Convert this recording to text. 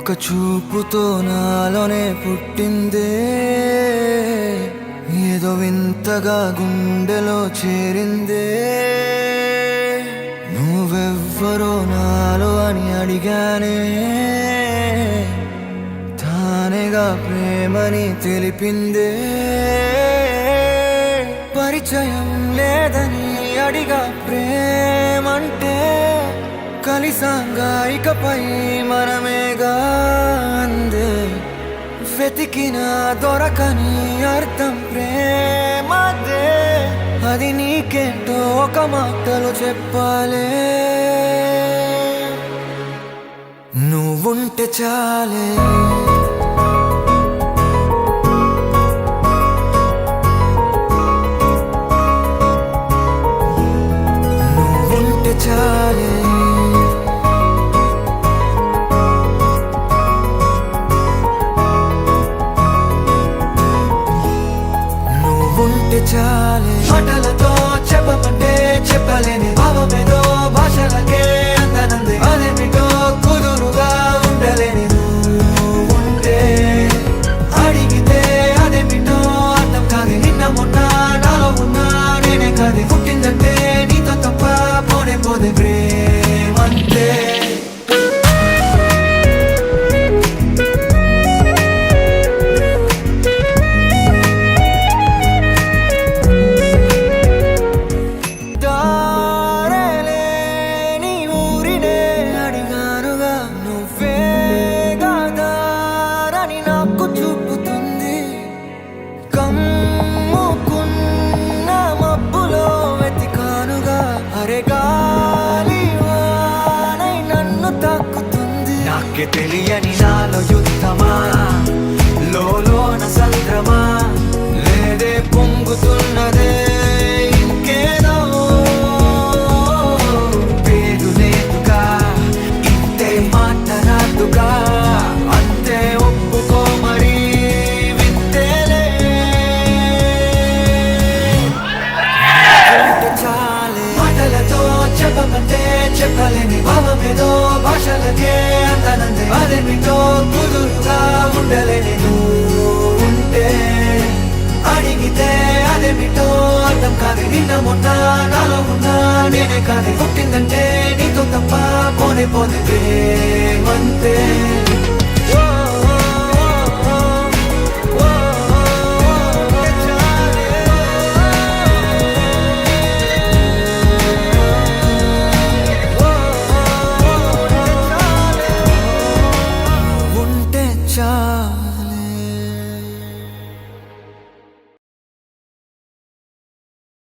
ఒక చూపుతో నాలోనే పుట్టిందే, ఏదో వింతగా గుండెలో చేరిందే. నువ్వెవ్వరో నాలో అని అడిగానే, తానేగా ప్రేమని తెలిపిందే. పరిచయం లేదని అడిగా ప్రేమంటే, కలిసాంగా ఇకపై మనమేగా అందే. వెతికిన దొరకని అర్థం ప్రేమదే, అది నీకేంటో ఒక మాటలో చెప్పాలే. నువ్వుంటే చాలే, నువ్వుంటే చాలే. ఉంటే చాలే, మాటలతో చెప్పమంటే చెప్పలేని భావమేదో భాషలకే అందనంది. అదేమిటో కుదురుగా ఉండలేని నువ్వుంటే, అడిగితే అదేమిటో అర్థం కాదు. నిన్న మొన్న నాలో ఉన్నా నేనే కాదు. పుట్టిందంటే నీతో తప్ప పోనే పోదే ప్రేమంతే. నాకే తెలియని నాలో యుద్ధమా, లోన సంద్రమా, లేదే పొంగుతున్నదే ఇంకేదో. పేరు లేదుగా, ఇంతే మాట రాదుగా, అంతే ఒప్పుకో మరి వింతేలే. చాలే, మాటలతో చెప్పమంటే చెప్పలేని భావమేదో భాషలకే అందనందే. అదేమిటో కుదురుగా ఉండలేని నువ్వుంటే, అడిగితే అదేమిటో అర్థం కాదు. నిన్న మొన్న నాలో ఉన్నా నేనే కాదు. పుట్టిందంటే నీతో తప్ప పోనే పోతే ప్రేమంతే.